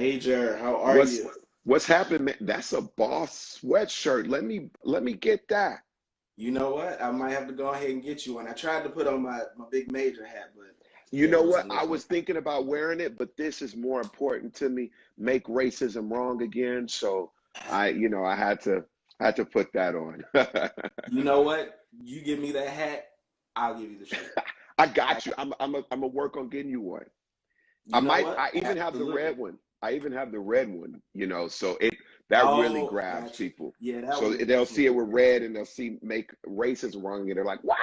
Major, how are What's you? what's happened, man? That's a boss sweatshirt. Let me get that. You know what? I might have to go ahead and get you one. I tried to put on my big major hat, but You yeah, it know what? wasn't I looking. was thinking about wearing it, but this is more important to me. Make racism wrong again. So I had to put that on. You know what? You give me that hat, I'll give you the shirt. I I, got you. I'm a work on getting you one. you know I what? even have the Absolutely. red one. I even have the red one, so that really Oh, I grabs got you. people. Yeah, that So one is they'll see it definitely with good. red and they'll see make racism wrong and they're like, "What?"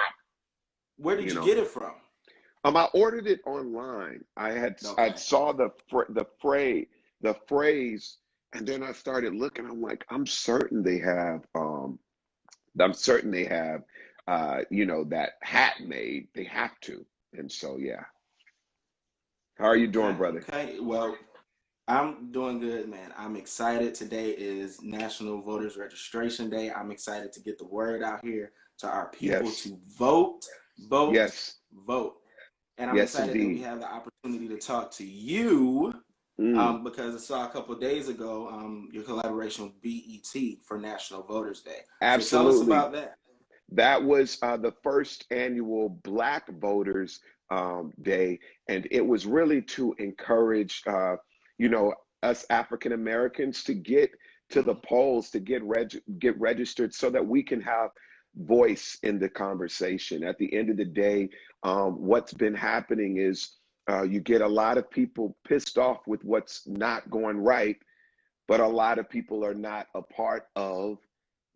Where did You you know. get it from? I ordered it online. I Okay. saw the phrase, and then I started looking. I'm like, I'm certain they have that hat made. They have to. And so yeah. How are you doing, Okay. brother? Okay. Well, I'm doing good, man. I'm excited. Today is National Voters Registration Day. I'm excited to get the word out here to our people Yes. to vote, vote, Yes. vote. And I'm Yes, excited that we indeed. have the opportunity to talk to you Mm, because I saw a couple of days ago your collaboration with BET for National Voters Day. So tell us absolutely. about that. That was the first annual Black Voters Day, and it was really to encourage, you know, us African Americans to get to the Mhm. polls, to get registered, so that we can have voice in the conversation. At the end of the day, what's been happening is you get a lot of people pissed off with what's not going right, but a lot of people are not a part of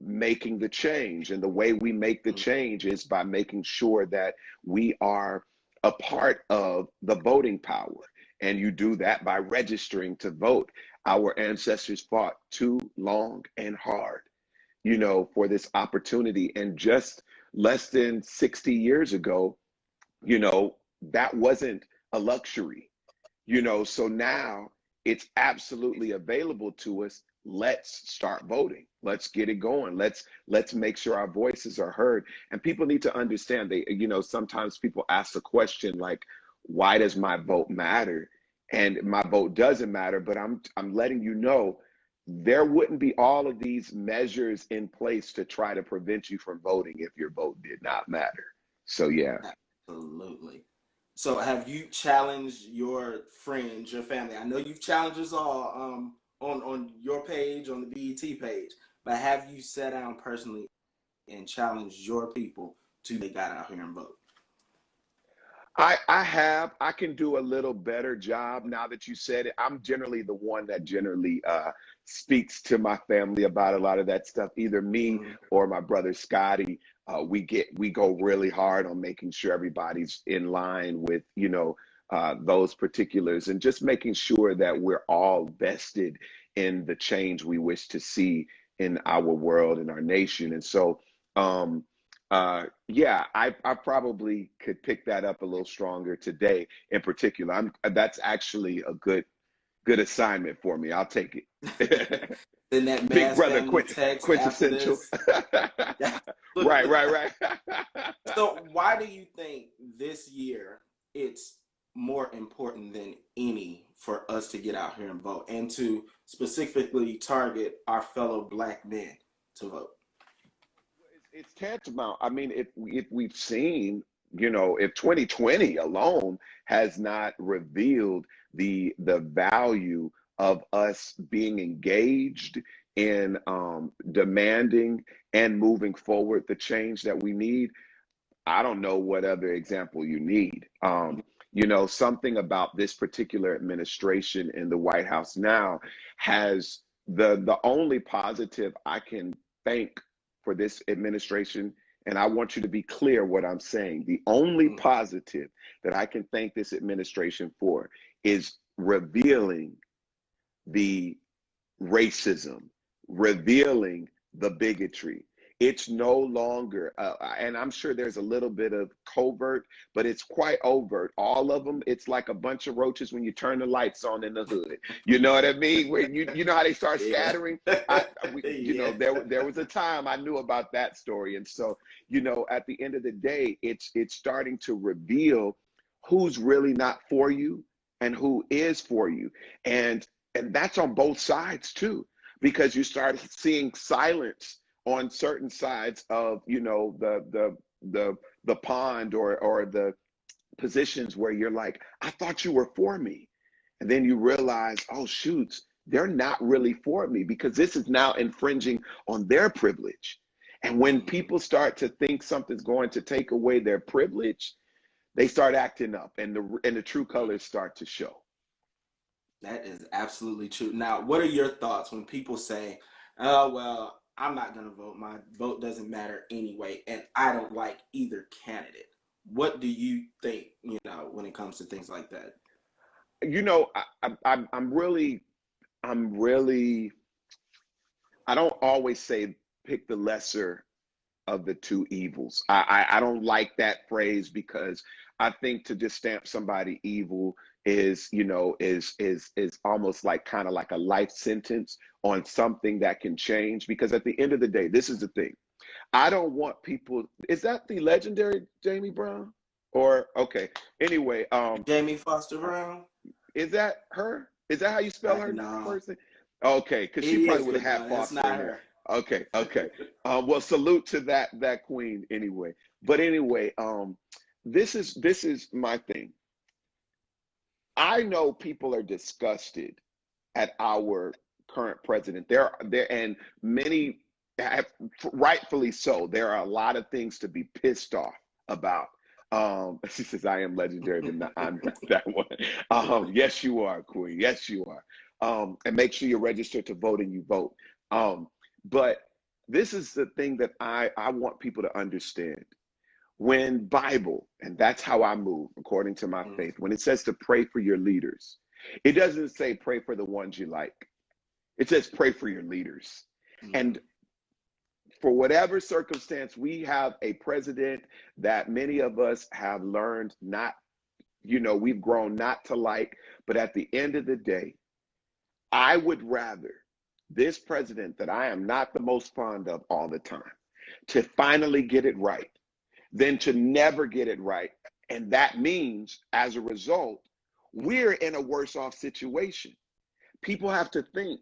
making the change. And the way we make the change is by making sure that we are a part of the voting power. And you do that by registering to vote. Our ancestors fought too long and hard, for this opportunity. And just less than 60 years ago, that wasn't a luxury. So now it's absolutely available to us. Let's start voting. Let's get it going. Let's make sure our voices are heard. And people need to understand, sometimes people ask the question like, why does my vote matter? And my vote doesn't matter, but I'm letting you know there wouldn't be all of these measures in place to try to prevent you from voting if your vote did not matter. So yeah. Absolutely. So have you challenged your friends, your family? I know you've challenged us all on your page, on the BET page, but have you sat down personally and challenged your people to they got out here and vote? I can do a little better job now that you said it. I'm generally the one that generally speaks to my family about a lot of that stuff. Either me Mm-hmm. or my brother Scotty. We go really hard on making sure everybody's in line with those particulars, and just making sure that we're all vested in the change we wish to see in our world and our nation. And so yeah, I probably could pick that up a little stronger today in particular. That's actually a good assignment for me. I'll take it. Then that Big mass brother, family text after quintessential. this. Right, Absolutely. right, right. So why do you think this year it's more important than any for us to get out here and vote and to specifically target our fellow black men to vote? It's tantamount. I mean, if we've seen, if 2020 alone has not revealed the value of us being engaged in demanding and moving forward the change that we need, I don't know what other example you need. Something about this particular administration in the White House now has the only positive I can thank for this administration, and I want you to be clear what I'm saying. The only Mm, positive that I can thank this administration for is revealing the racism, revealing the bigotry. It's no longer, and I'm sure there's a little bit of covert, but it's quite overt. All of them, it's like a bunch of roaches when you turn the lights on in the hood. You know what I mean? Where you know how they start yeah. scattering. Yeah. There was a time I knew about that story, and so at the end of the day, it's starting to reveal who's really not for you and who is for you. And And that's on both sides too, because you start seeing silence on certain sides of, you know, the pond, or the positions where you're like, I thought you were for me. And then you realize, oh, shoots, they're not really for me, because this is now infringing on their privilege. And when Mm-hmm. people start to think something's going to take away their privilege, they start acting up, and the true colors start to show. That is absolutely true. Now, what are your thoughts when people say, "Oh, well, I'm not going to vote. My vote doesn't matter anyway, and I don't like either candidate." What do you think, when it comes to things like that? You know, I'm really, I don't always say pick the lesser of the two evils. I don't like that phrase, because I think to just stamp somebody evil is, you know, is almost like kind of like a life sentence on something that can change. Because at the end of the day, this is the thing. I don't want people. Is that the legendary Jamie Brown? Or okay. Anyway, Jamie Foster Brown? is that her? Is that how you spell her No, first name? Okay, because it she probably is, would have but had no, that's Foster not in there. her. Okay, okay. Well, salute to that queen anyway. But anyway, this is my thing. I know people are disgusted at our current president. There and many have, rightfully so. There are a lot of things to be pissed off about. She says, "I am legendary, but not, I'm not that one." Yes, you are, Queen. Yes, you are. And make sure you're registered to vote and you vote. But this is the thing that I want people to understand. When Bible, and that's how I move according to my Mm, faith, when it says to pray for your leaders, it doesn't say pray for the ones you like. It says pray for your leaders. mm, And for whatever circumstance, we have a president that many of us have learned not, you know, we've grown not to like. But at the end of the day, I would rather this president that I am not the most fond of all the time to finally get it right than to never get it right. And that means, as a result, we're in a worse off situation. People have to think.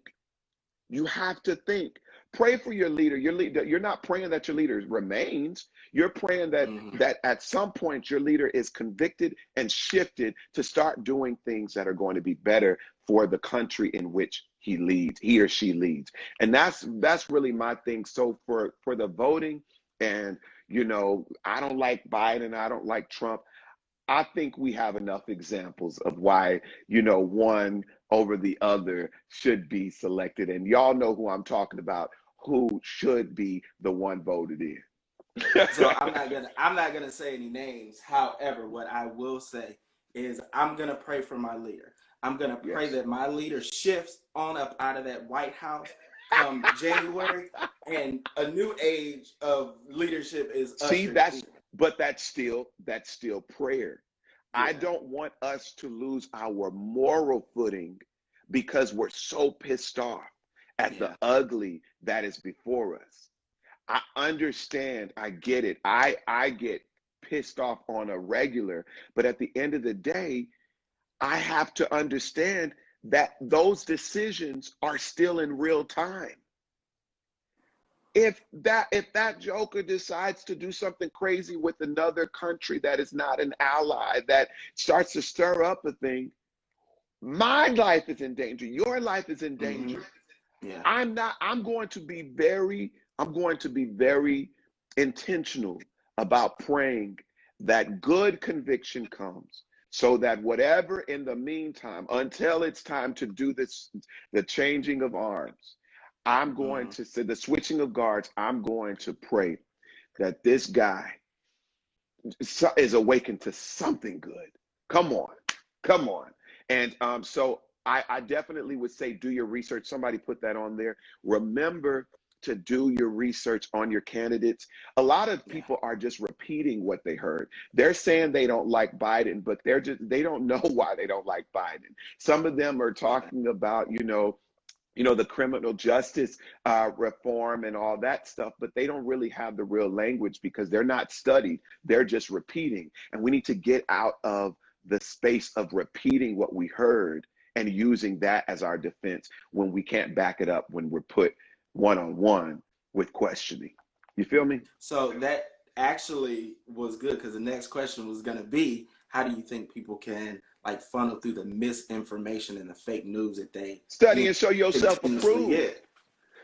You have to think. Pray for your leader. Your leader. You're not praying that your leader remains. You're praying that mm, that at some point your leader is convicted and shifted to start doing things that are going to be better for the country in which he or she leads. And that's really my thing. So for the voting, and you know, I don't like Biden, I don't like Trump. I think we have enough examples of why, you know, one over the other should be selected. And y'all know who I'm talking about, who should be the one voted in. So I'm not gonna say any names. However, what I will say is I'm gonna pray for my leader. I'm gonna pray Yes. that my leader shifts on up out of that White House come January, and a new age of leadership is See, ushered in. that's still prayer. I Yeah. don't want us to lose our moral footing because we're so pissed off at the Yeah. ugly that is before us. I understand. I get it. I get pissed off on a regular, but at the end of the day, I have to understand that those decisions are still in real time. If that joker decides to do something crazy with another country that is not an ally, that starts to stir up a thing, my life is in danger. Your life is in Hmm. danger. Yeah. I'm not, I'm going to be very intentional about praying that good conviction comes, so that whatever in the meantime, until it's time to do this, the changing of arms, I'm going Hmm. to say the switching of guards, I'm going to pray that this guy is awakened to something good. Come on, come on. And so I definitely would say do your research. Somebody put that on there. Remember to do your research on your candidates. A lot of Yeah. people are just repeating what they heard. They're saying they don't like Biden, but they don't know why they don't like Biden. Some of them are Yeah. talking about, the criminal justice reform and all that stuff, but they don't really have the real language because they're not studied. They're just repeating. And we need to get out of the space of repeating what we heard and using that as our defense when we can't back it up when we're put one-on-one with questioning. You feel me? So that actually was good because the next question was going to be, how do you think people can like funnel through the misinformation and the fake news that they, Study you know, and show yourself continuously approved. get?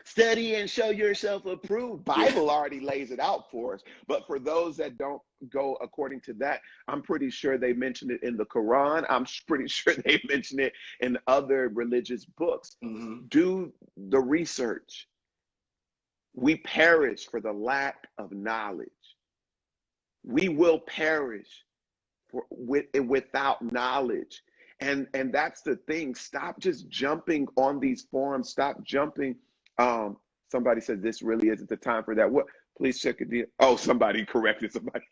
Study and show yourself approved. Yeah. Bible already lays it out for us. But for those that don't go according to that, I'm pretty sure they mention it in the Quran. I'm pretty sure they mention it in other religious books. Mm-hmm. Do the research. We perish for the lack of knowledge. We will perish without knowledge. And that's the thing. Stop just jumping on these forums. Stop jumping. Somebody said this really isn't the time for that. What? Please check it. Oh, somebody corrected somebody.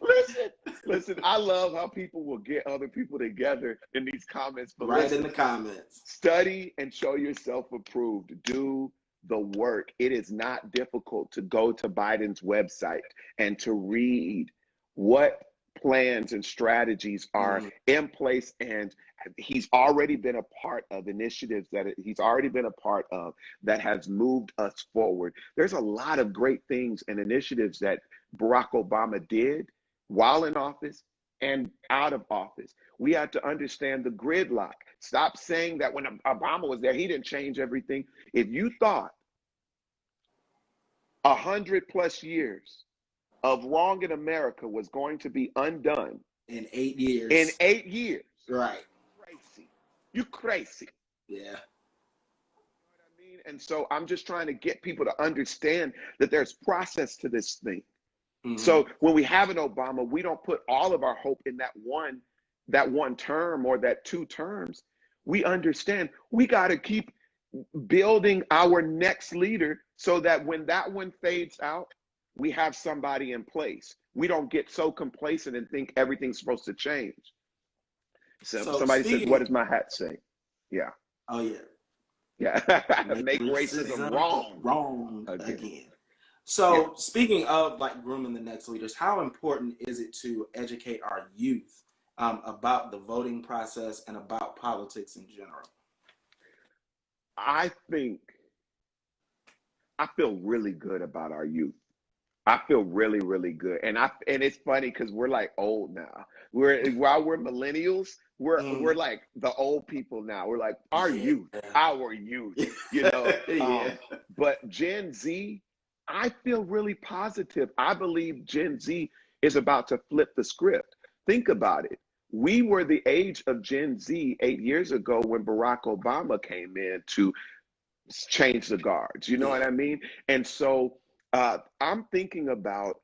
listen, listen. I love how people will get other people together in these comments. But Right in listen, the comments. study and show yourself approved. Do the work. It is not difficult to go to Biden's website and to read what plans and strategies are Mm-hmm. in place. And he's already been a part of initiatives that he's already been a part of that has moved us forward. There's a lot of great things and initiatives that Barack Obama did while in office and out of office. We have to understand the gridlock. Stop saying that when Obama was there, he didn't change everything. If you thought 100+ years of wrong in America was going to be undone In 8 in years. 8 years, Right. crazy. You crazy. Yeah. I mean, and so I'm just trying to get people to understand that there's process to this thing. Mm-hmm. So when we have an Obama, we don't put all of our hope in that one term or that 2 terms. We understand we got to keep building our next leader so that when that one fades out, we have somebody in place. We don't get so complacent and think everything's supposed to change. So So somebody says, what speaking, does my hat say? Yeah. oh yeah, Yeah. make Make racism racism wrong wrong again. again. Yeah. So speaking of like grooming the next leaders, how important is it to educate our youth about the voting process and about politics in general? I think I feel really good about our youth. I feel really, really good. And it's funny because we're like old now. While we're millennials, we're Mm, like the old people now. We're like yeah. our youth, you know. Yeah. But Gen Z, I feel really positive. I believe Gen Z is about to flip the script. Think about it. We were the age of Gen Z 8 years ago when Barack Obama came in to change the guards. You know Yeah. what I mean? And so I'm thinking about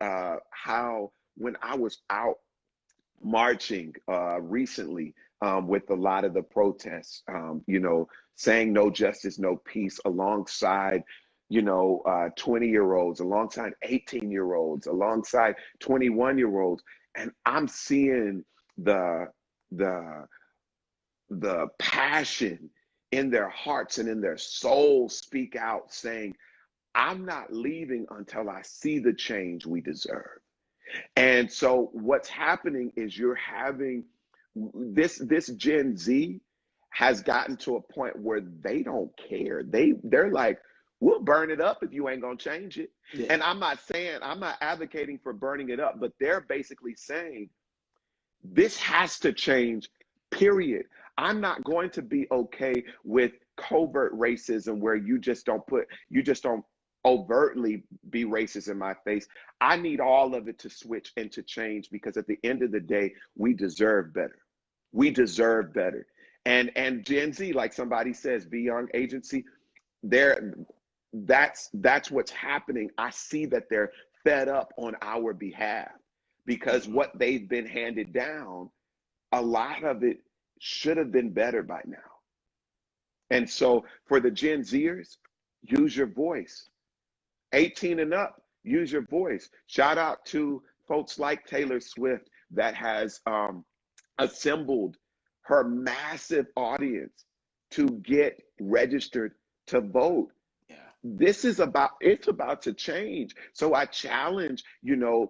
how when I was out marching recently with a lot of the protests, saying no justice, no peace alongside, 20-year-olds, alongside 18-year-olds, alongside 21-year-olds. And I'm seeing the, the, the passion in their hearts and in their souls speak out saying, I'm not leaving until I see the change we deserve. And so what's happening is you're having this Gen Z has gotten to a point where they don't care. They're like, we'll burn it up if you ain't gonna change it. Yeah. And I'm not advocating for burning it up, but they're basically saying this has to change, period. I'm not going to be okay with covert racism where you just don't overtly be racist in my face. I need all of it to switch and to change because at the end of the day, we deserve better. We deserve better. And Gen Z, like somebody says, Be Young Agency, there that's what's happening. I see that they're fed up on our behalf because Mm-hmm. what they've been handed down, a lot of it should have been better by now. And so for the Gen Zers, use your voice. 18 and up, use your voice. Shout out to folks like Taylor Swift that has assembled her massive audience to get registered to vote. Yeah. It's about to change. So I challenge,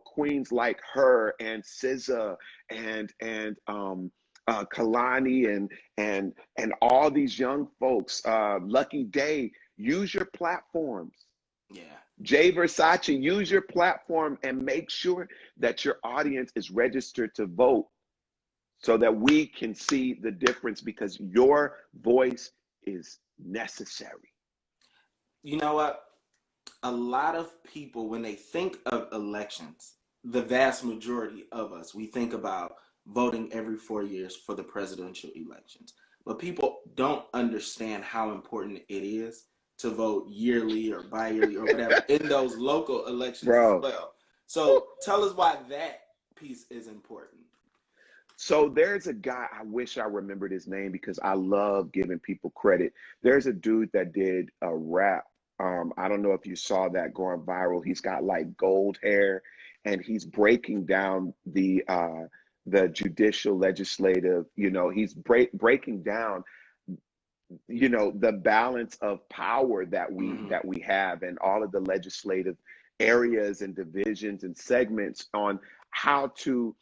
queens like her and SZA and Kalani and all these young folks, Lucky Day, use your platforms. Yeah. Jay Versace, use your platform and make sure that your audience is registered to vote so that we can see the difference because your voice is necessary. You know what? A lot of people, when they think of elections, the vast majority of us, we think about voting every 4 years for the presidential elections. But people don't understand how important it is to vote yearly or bi-yearly or whatever in those local elections as Bro. well. So tell us why that piece is important. So there's a guy, I wish I remembered his name because I love giving people credit. There's a dude that did a rap. I don't know if you saw that going viral. He's got like gold hair and he's breaking down the judicial legislative, he's breaking down, the balance of power that we Mm-hmm. that we have and all of the legislative areas and divisions and segments on how to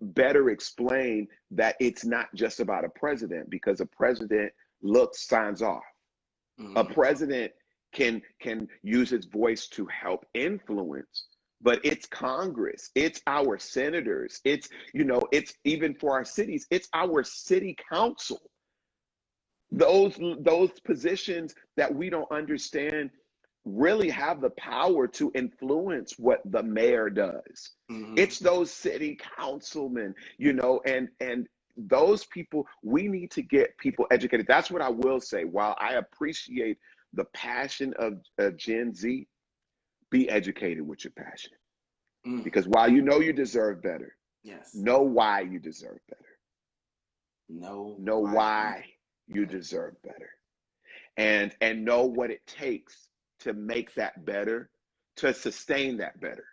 better explain that it's not just about a president because a president looks signs off. A Mm-hmm. president can use his voice to help influence, but it's Congress, it's our senators, it's even for our cities, it's our city council. Those positions that we don't understand really have the power to influence what the mayor does. Mm-hmm. It's those city councilmen, and those people, we need to get people educated. That's what I will say. While I appreciate the passion of Gen Z, be educated with your passion. Mm. Because while you know you deserve better, Yes. know why you deserve better. Know Know why you why you better. deserve better. And know what it takes to make that better, to sustain that better.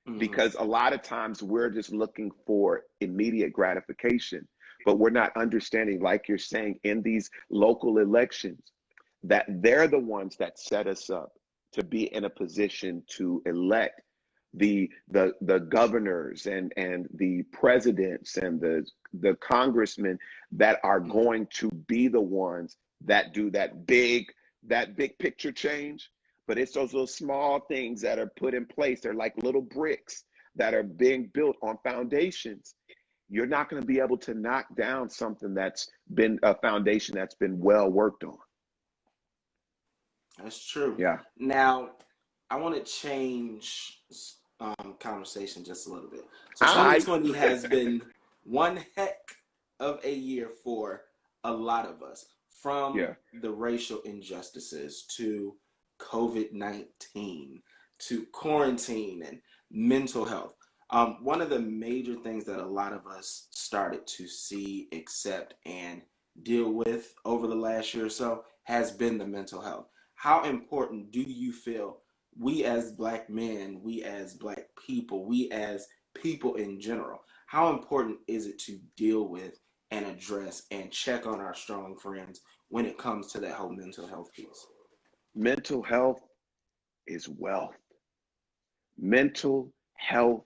Mm-hmm. Because a lot of times we're just looking for immediate gratification, but we're not understanding, like you're saying, in these local elections, that they're the ones that set us up to be in a position to elect the governors and the presidents and the congressmen that are Mm-hmm. going to be the ones that do that big picture change. But it's those little small things that are put in place. They're like little bricks that are being built on foundations. You're not going to be able to knock down something that's been a foundation that's been well worked on. That's true. Yeah. Now, I want to change conversation just a little bit. So, I 2020 has been one heck of a year for a lot of us, from yeah. the racial injustices to COVID-19 to quarantine and mental health. One of the major things that a lot of us started to see, accept, and deal with over the last year or so has been the mental health. How important do you feel we as black men, we as black people, we as people in general, how important is it to deal with and address and check on our strong friends when it comes to that whole mental health piece? Mental health is wealth. Mental health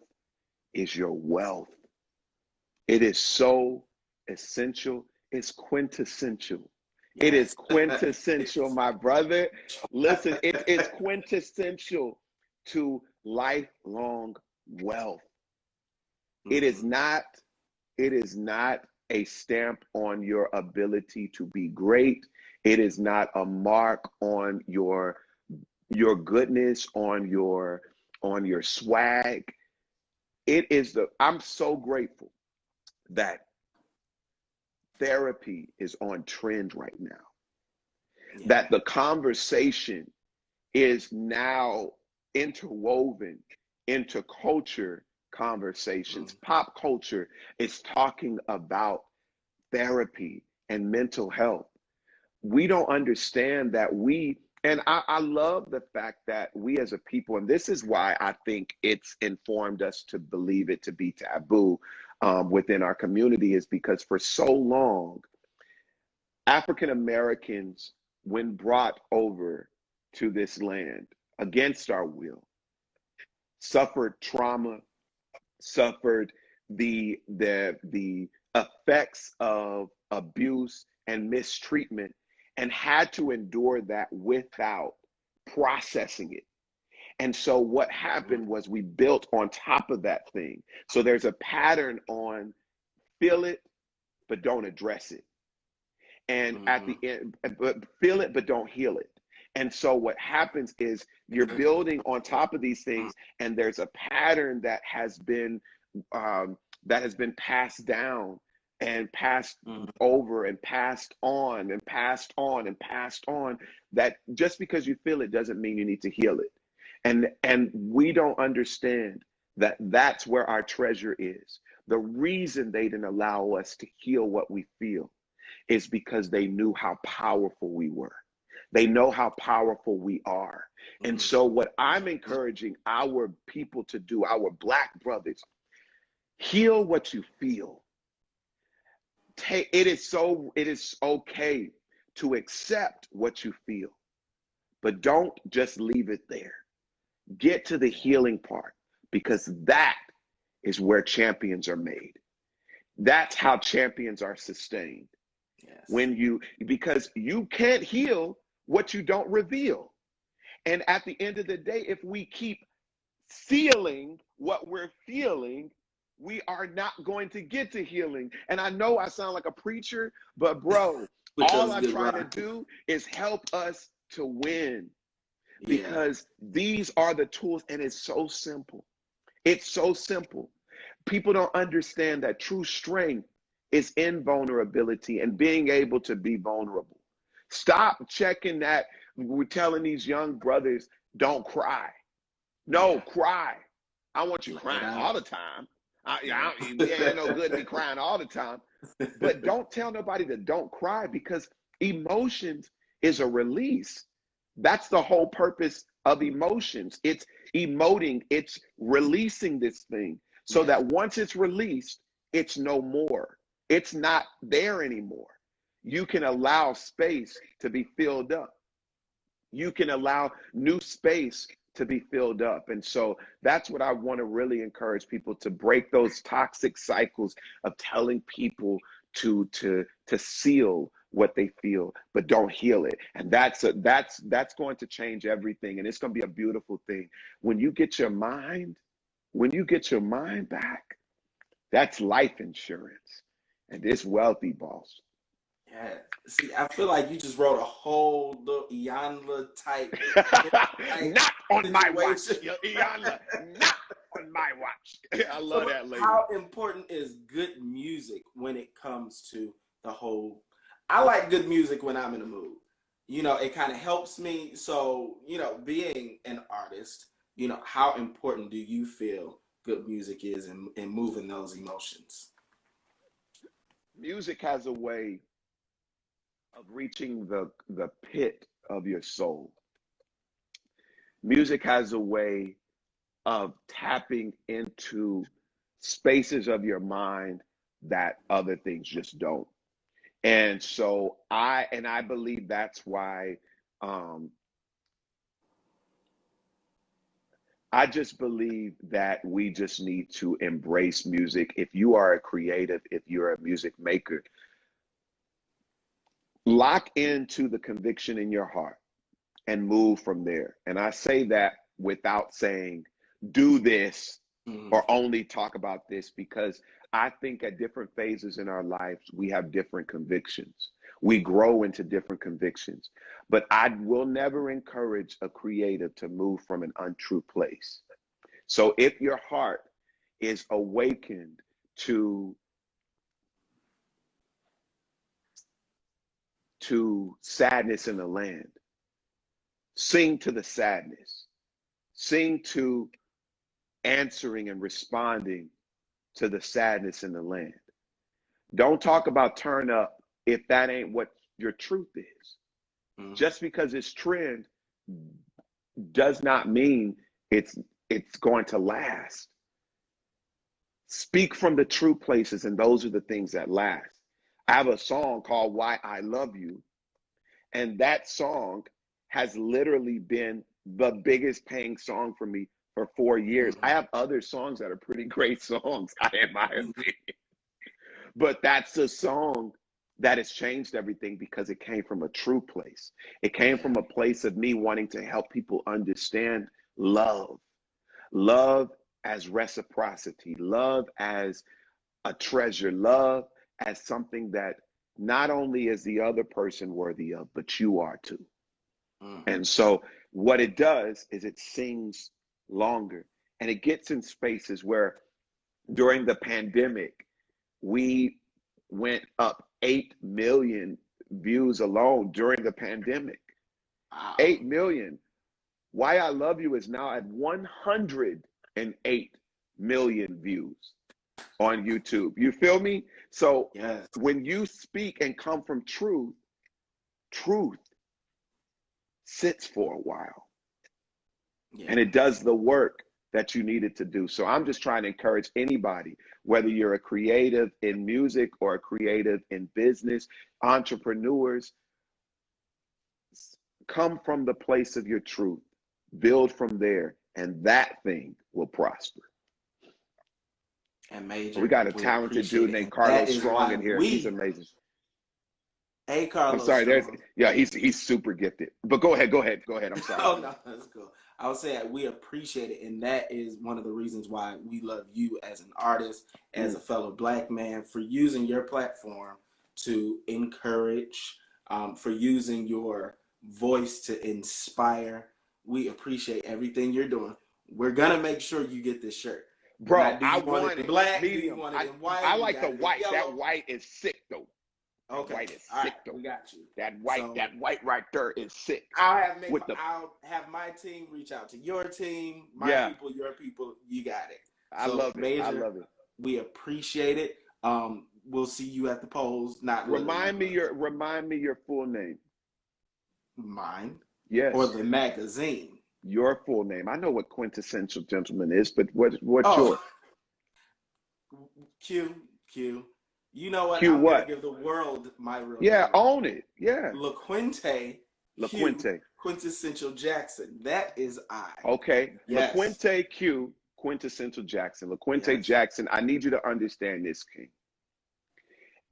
is your wealth. It is so essential. It's quintessential. It is Yes. quintessential, It's my brother. Listen, it's quintessential to lifelong wealth. It is mm-hmm. not, it is not a stamp on your ability to be great. It is not a mark on your goodness, on your swag. I'm so grateful that therapy is on trend right now, Yeah. that the conversation is now interwoven into culture Mm. conversations. Pop culture is talking about therapy and mental health. We don't understand that and I love the fact that we as a people, and this is why I think it's informed us to believe it to be taboo within our community, is because for so long, African Americans, when brought over to this land against our will, suffered trauma, suffered the effects of abuse and mistreatment and had to endure that without processing it. And so what happened was we built on top of that thing. So there's a pattern on feel it, but don't address it. And at the end, but feel it, but don't heal it. And so what happens is you're building on top of these things, and there's a pattern um, that has been passed down and passed over and passed on and passed on and passed on. That just because you feel it doesn't mean you need to heal it. And we don't understand that that's where our treasure is. The reason they didn't allow us to heal what we feel is because they knew how powerful we were. They know how powerful we are. And so what I'm encouraging our people to do, our Black brothers, heal what you feel. It is okay to accept what you feel, but don't just leave it there. Get to the healing part, because that is where champions are made. That's how champions are sustained. Yes. Because you can't heal what you don't reveal. And at the end of the day, if we keep sealing what we're feeling, we are not going to get to healing. And I know I sound like a preacher, but bro, Which all was a I'm good trying to ride. do is help us to win, Yeah. because these are the tools, and it's so simple. It's so simple. People don't understand that true strength is in vulnerability and being able to be vulnerable. Stop checking that. We're telling these young brothers, don't cry. No, Yeah. cry. I want you Let it crying out. all the time. Yeah. It ain't no good me crying all the time. But don't tell nobody to don't cry, because emotions is a release. That's the whole purpose of emotions. It's emoting, it's releasing this thing so Yeah. that once it's released, it's no more. It's not there anymore. You can allow space to be filled up. You can allow new space to be filled up. And so that's what I want to really encourage people to break those toxic cycles of telling people to seal what they feel, but don't heal it. And that's going to change everything. And it's going to be a beautiful thing. When you get your mind, when you get your mind back, that's life insurance. And it's wealthy, boss. Yeah. See, I feel like you just wrote a whole little Iyanla type Not on my situation. watch, Iyanla. Not on my watch. I So, love look, that lady. how important is good music when it comes to the whole? I like good music when I'm in a mood. It kind of helps me. So, being an artist, how important do you feel good music is in moving those emotions? Music has a way of reaching the pit of your soul. Music has a way of tapping into spaces of your mind that other things just don't. And so I believe that's why um, I just believe that we just need to embrace music. If you are a creative, if you're a music maker, lock into the conviction in your heart and move from there. And I say that without saying, do this Mm, or only talk about this, because I think at different phases in our lives, we have different convictions. We grow into different convictions. But I will never encourage a creative to move from an untrue place. So if your heart is awakened to sadness in the land, sing to the sadness. Sing to answering and responding to the sadness in the land. Don't talk about turn up if that ain't what your truth is. mm, Just because it's trend does not mean it's it's going to last. Speak from the true places, and those are the things that last. I have a song called Why I Love You, and that song has literally been the biggest paying song for me for 4 years. I mm, have other songs that are pretty great songs, in my mm. opinion. But that's a song that has changed everything because it came from a true place. It came Yeah. from a place of me wanting to help people understand love, love as reciprocity, love as a treasure, love as something that not only is the other person worthy of, but you are too. Mm-hmm. And so what it does is it sings longer, and it gets in spaces where during the pandemic, we went up 8 million views alone during the pandemic. Wow. 8 million. Why I Love You is now at 108 million views on YouTube. You feel me? So Yes. when you speak and come from truth, truth sits for a while Yeah. and it does the work that you need it to do. So I'm just trying to encourage anybody, whether you're a creative in music or a creative in business, entrepreneurs, come from the place of your truth, build from there, and that thing will prosper. And We Major, got a we talented appreciate dude it. named And that Carlos is Strong why in here. He's we, amazing. hey, I'm Carlos sorry. Strong. He's super gifted. But go ahead. I'm sorry, Oh, brother. no, that's cool. I would say we appreciate it. And that is one of the reasons why we love you as an artist, as Mm. a fellow Black man, for using your platform to encourage, for using your voice to inspire. We appreciate everything you're doing. We're going to make sure you get this shirt. Bro, Now, do I you want it want in it black? Do you medium. want it in I white? We like the got it in white. That yellow. white is sick though. That Okay. white is All right. sick though. We got you. That So white right there is sick. With the I'll have my team reach out to your team, my yeah, people, your people. You got it. I So love it. I Major, love it. we appreciate it. We'll see you at the polls. Not literally, Remind me but your full name. mine or Yes, the magazine. your full name. I know what quintessential gentleman is, but what's Oh, yours? Q. You know what? Q I'm gonna what? give the world my real Yeah, name. own it. Yeah. LaQuinte Q LaQuinte. Quintessential Jackson. That is I. Okay. Yes. LaQuinte Q, quintessential Jackson. LaQuinte Yes. Jackson, I need you to understand this, King.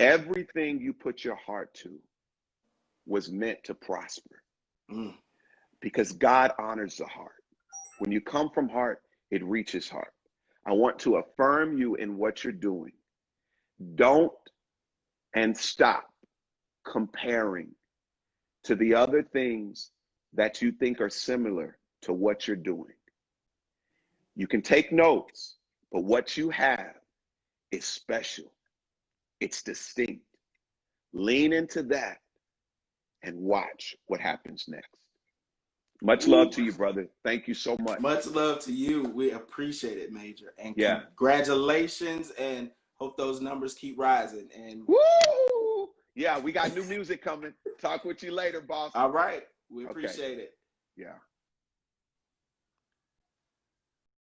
Everything you put your heart to was meant to prosper Mm. because God honors the heart. When you come from heart, it reaches heart. I want to affirm you in what you're doing. Don't and stop comparing to the other things that you think are similar to what you're doing. You can take notes, but what you have is special. It's distinct. Lean into that and watch what happens next. Much love Ooh. to you, brother. Thank you so much. Much love to you. We appreciate it, Major. And Yeah. congratulations, and hope those numbers keep rising. And Woo! Yeah, we got new music coming. Talk with you later, boss. all right, we Okay. appreciate it. Yeah.